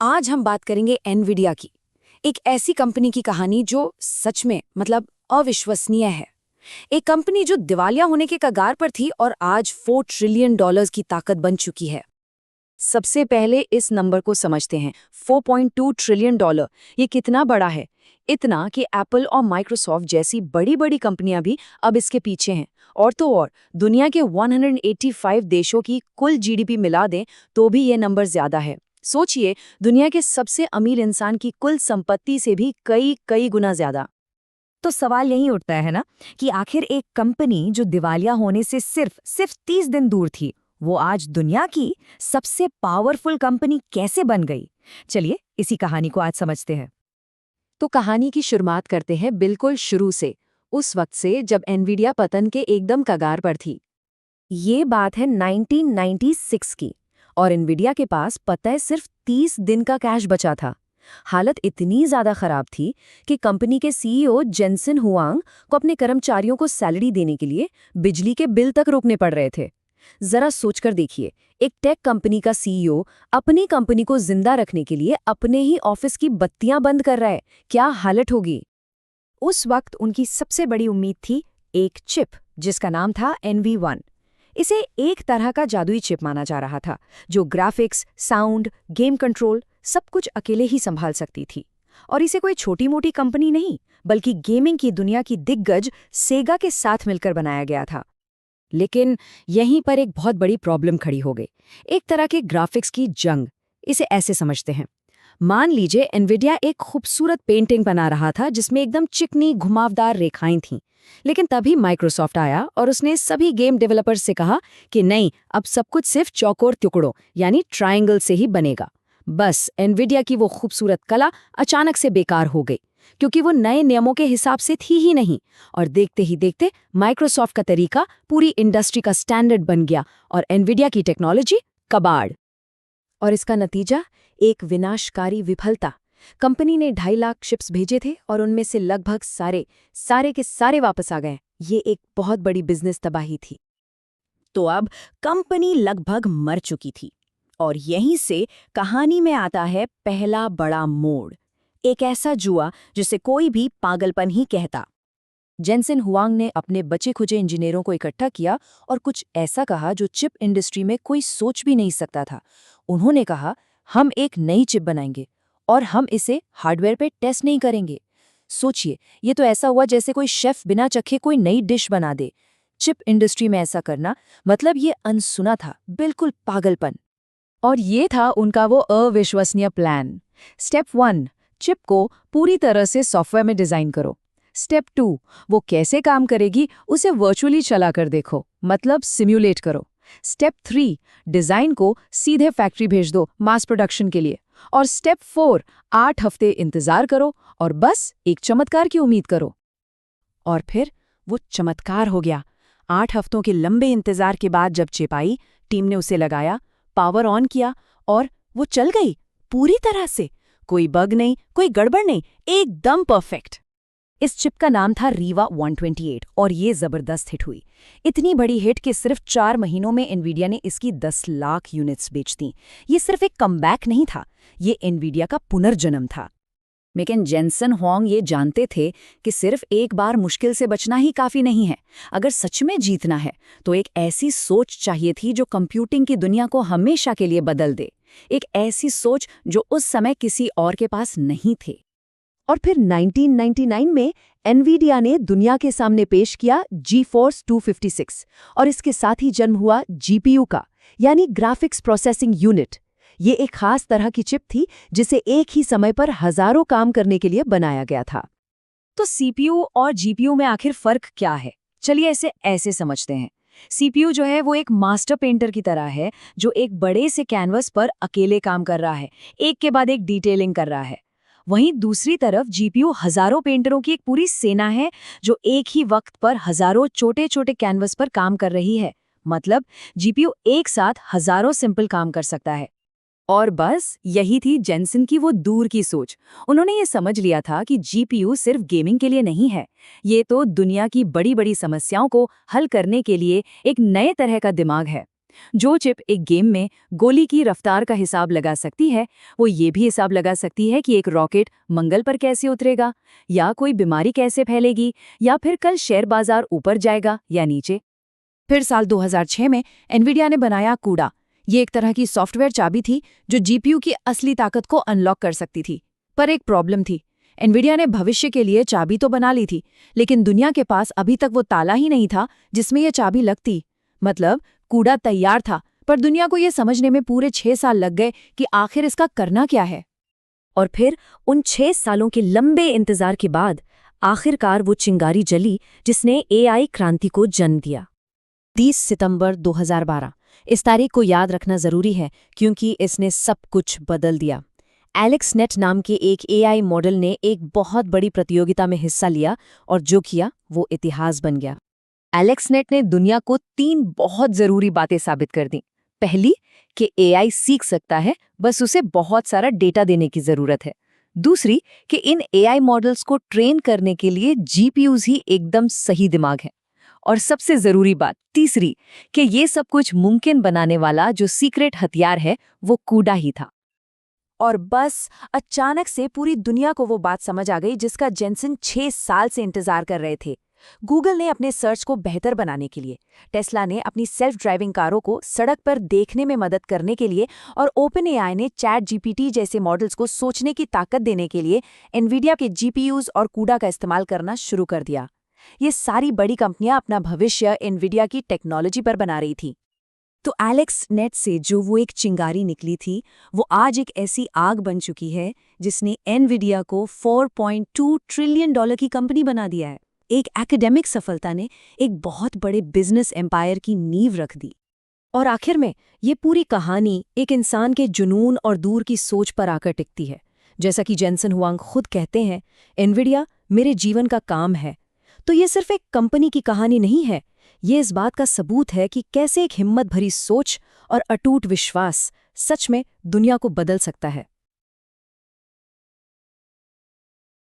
आज हम बात करेंगे एनवीडिया की। एक ऐसी कंपनी की कहानी जो सच में अविश्वसनीय है। एक कंपनी जो दिवालिया होने के कगार पर थी और आज $4 ट्रिलियन की ताकत बन चुकी है। सबसे पहले इस नंबर को समझते हैं। $4.2 ट्रिलियन, ये कितना बड़ा है? इतना कि एप्पल और माइक्रोसॉफ्ट जैसी बड़ी बड़ी कंपनियां भी अब इसके पीछे हैं। और तो और दुनिया के 185 देशों की कुल जीडीपी मिला दें तो भी ये नंबर ज्यादा है। सोचिए, दुनिया के सबसे अमीर इंसान की कुल संपत्ति से भी कई कई गुना ज्यादा। तो सवाल यही उठता है ना कि आखिर एक कंपनी जो दिवालिया होने से सिर्फ 30 दिन दूर थी, वो आज दुनिया की सबसे पावरफुल कंपनी कैसे बन गई? चलिए इसी कहानी को आज समझते हैं। तो कहानी की शुरुआत करते हैं बिल्कुल शुरू से, उस वक्त से जब एनवीडिया पतन के एकदम कगार पर थी। ये बात है 1996 की और एनवीडिया के पास पता है सिर्फ 30 दिन का कैश बचा था। हालत इतनी ज्यादा खराब थी कि कंपनी के सीईओ जेनसन हुआंग को अपने कर्मचारियों को सैलरी देने के लिए बिजली के बिल तक रोकने पड़ रहे थे। जरा सोचकर देखिए, एक टेक कंपनी का सीईओ अपनी कंपनी को जिंदा रखने के लिए अपने ही ऑफिस की बत्तियां बंद कर रहा है, क्या हालत होगी? उस वक्त उनकी सबसे बड़ी उम्मीद थी एक चिप जिसका नाम था NV1। इसे एक तरह का जादुई चिप माना जा रहा था जो ग्राफिक्स, साउंड, गेम कंट्रोल सब कुछ अकेले ही संभाल सकती थी। और इसे कोई छोटी मोटी कंपनी नहीं, बल्कि गेमिंग की दुनिया की दिग्गज सेगा के साथ मिलकर बनाया गया था। लेकिन यहीं पर एक बहुत बड़ी प्रॉब्लम खड़ी हो गई, एक तरह के ग्राफिक्स की जंग। इसे ऐसे समझते हैं, मान लीजिए एनवीडिया एक खूबसूरत पेंटिंग बना रहा था जिसमें एकदम चिकनी घुमावदार रेखाएं थीं। लेकिन तभी माइक्रोसॉफ्ट आया और उसने सभी गेम डेवलपर्स से कहा कि नहीं, अब सब कुछ सिर्फ चौकोर टुकड़ों यानी ट्रायंगल से ही बनेगा। बस एनवीडिया की वो खूबसूरत कला अचानक से बेकार हो गई, क्योंकि वो नए नियमों के हिसाब से थी ही नहीं। और देखते ही देखते माइक्रोसॉफ्ट का तरीका पूरी इंडस्ट्री का स्टैंडर्ड बन गया और एनवीडिया की टेक्नोलॉजी कबाड़। और इसका नतीजा एक विनाशकारी विफलता। कंपनी ने 2.5 लाख चिप्स भेजे थे और उनमें से लगभग सारे के सारे वापस आ गए। ये एक बहुत बड़ी बिजनेस तबाही थी। तो अब कंपनी लगभग मर चुकी थी और यहीं से कहानी में आता है पहला बड़ा मोड़, एक ऐसा जुआ जिसे कोई भी पागलपन ही कहता। जेनसन हुआंग ने अपने बचे खुचे इंजीनियरों को इकट्ठा किया और कुछ ऐसा कहा जो चिप इंडस्ट्री में कोई सोच भी नहीं सकता था। उन्होंने कहा, हम एक नई चिप बनाएंगे और हम इसे हार्डवेयर पे टेस्ट नहीं करेंगे। सोचिए, ये तो ऐसा हुआ जैसे कोई शेफ बिना चखे कोई नई डिश बना दे। चिप इंडस्ट्री में ऐसा करना मतलब ये अनसुना था, बिल्कुल पागलपन। और ये था उनका वो अविश्वसनीय प्लान। स्टेप 1, चिप को पूरी तरह से सॉफ्टवेयर में डिजाइन करो। स्टेप 2, वो कैसे काम करेगी उसे वर्चुअली चला कर देखो, मतलब सिम्युलेट करो। स्टेप 3, डिजाइन को सीधे फैक्ट्री भेज दो मास प्रोडक्शन के लिए। और स्टेप 4, 8 हफ्ते इंतजार करो और बस एक चमत्कार की उम्मीद करो। और फिर वो चमत्कार हो गया। 8 हफ्तों के लंबे इंतजार के बाद जब चिप आई, टीम ने उसे लगाया, पावर ऑन किया और वो चल गई पूरी तरह से। कोई बग नहीं, कोई गड़बड़ नहीं, एकदम परफेक्ट। इस चिप का नाम था रीवा 128 और ये जबरदस्त हिट हुई। इतनी बड़ी हिट कि सिर्फ 4 महीनों में एनवीडिया ने इसकी 10 लाख यूनिट्स बेच दी। ये सिर्फ एक कमबैक नहीं था, ये एनवीडिया का पुनर्जन्म था। लेकिन जेनसन हुआंग ये जानते थे कि सिर्फ एक बार मुश्किल से बचना ही काफी नहीं है। अगर सच में जीतना है तो एक ऐसी सोच चाहिए थी जो कंप्यूटिंग की दुनिया को हमेशा के लिए बदल दे। एक ऐसी सोच जो उस समय किसी और के पास नहीं थी। और फिर 1999 में एनवीडिया ने दुनिया के सामने पेश किया GeForce 256 और इसके साथ ही जन्म हुआ GPU का, यानी ग्राफिक्स प्रोसेसिंग यूनिट। ये एक खास तरह की चिप थी जिसे एक ही समय पर हजारों काम करने के लिए बनाया गया था। तो CPU और GPU में आखिर फर्क क्या है? चलिए इसे ऐसे समझते हैं। CPU जो है वो एक मास्टर पेंटर की तरह है जो एक बड़े से कैनवस पर अकेले काम कर रहा है, एक के बाद एक डिटेलिंग कर रहा है। वहीं दूसरी तरफ GPU हजारों पेंटरों की एक पूरी सेना है जो एक ही वक्त पर हजारों छोटे छोटे कैनवस पर काम कर रही है। मतलब GPU एक साथ हजारों सिंपल काम कर सकता है। और बस यही थी जेनसन की वो दूर की सोच। उन्होंने ये समझ लिया था कि GPU सिर्फ गेमिंग के लिए नहीं है, ये तो दुनिया की बड़ी बड़ी समस्याओं को हल करने के लिए एक नए तरह का दिमाग है। जो चिप एक गेम में गोली की रफ्तार का हिसाब लगा सकती है, वो ये भी हिसाब लगा सकती है कि एक रॉकेट मंगल पर कैसे उतरेगा, या कोई बीमारी कैसे फैलेगी, या फिर कल शेयर बाजार ऊपर जाएगा या नीचे। फिर साल 2006 में एनवीडिया ने बनाया कूडा। ये एक तरह की सॉफ्टवेयर चाबी थी जो जीपीयू की असली ताकत को अनलॉक कर सकती थी। पर एक प्रॉब्लम थी। एनवीडिया ने भविष्य के लिए चाबी तो बना ली थी, लेकिन दुनिया के पास अभी तक वो ताला ही नहीं था जिसमें यह चाबी लगती। मतलब कूड़ा तैयार था, पर दुनिया को यह समझने में पूरे 6 साल लग गए कि आखिर इसका करना क्या है। और फिर उन 6 सालों के लंबे इंतजार के बाद आखिरकार वो चिंगारी जली जिसने एआई क्रांति को जन्म दिया। 30 सितंबर 2012। इस तारीख को याद रखना जरूरी है क्योंकि इसने सब कुछ बदल दिया। एलेक्सनेट नाम के एक एआई मॉडल ने एक बहुत बड़ी प्रतियोगिता में हिस्सा लिया और जो किया वो इतिहास बन गया। एलेक्सनेट ने दुनिया को 3 बहुत जरूरी बातें साबित कर दी। पहली, कि एआई सीख सकता है, बस उसे बहुत सारा डेटा देने की जरूरत है। दूसरी, कि इन एआई मॉडल्स को ट्रेन करने के लिए जीपीयूज ही एकदम सही दिमाग है। और सबसे जरूरी बात तीसरी, कि ये सब कुछ मुमकिन बनाने वाला जो सीक्रेट हथियार है वो कूडा ही था। और बस अचानक से पूरी दुनिया को वो बात समझ आ गई जिसका जेनसन 6 साल से इंतजार कर रहे थे। गूगल ने अपने सर्च को बेहतर बनाने के लिए, टेस्ला ने अपनी सेल्फ ड्राइविंग कारों को सड़क पर देखने में मदद करने के लिए और ओपनएआई ने चैट जीपीटी जैसे मॉडल्स को सोचने की ताकत देने के लिए एनवीडिया के जीपीयूज और कूडा का इस्तेमाल करना शुरू कर दिया। ये सारी बड़ी कंपनियां अपना भविष्य एनवीडिया की टेक्नोलॉजी पर बना रही थी। तो एलेक्सनेट से जो वो एक चिंगारी निकली थी, वो आज एक ऐसी आग बन चुकी है जिसने एनवीडिया को $4.2 ट्रिलियन की कंपनी बना दिया है। एक एकेडमिक सफलता ने एक बहुत बड़े बिजनेस एम्पायर की नींव रख दी। और आखिर में ये पूरी कहानी एक इंसान के जुनून और दूर की सोच पर आकर टिकती है। जैसा कि जेनसन हुआंग खुद कहते हैं, एनवीडिया मेरे जीवन का काम है। तो ये सिर्फ एक कंपनी की कहानी नहीं है, ये इस बात का सबूत है कि कैसे एक हिम्मत भरी सोच और अटूट विश्वास सच में दुनिया को बदल सकता है।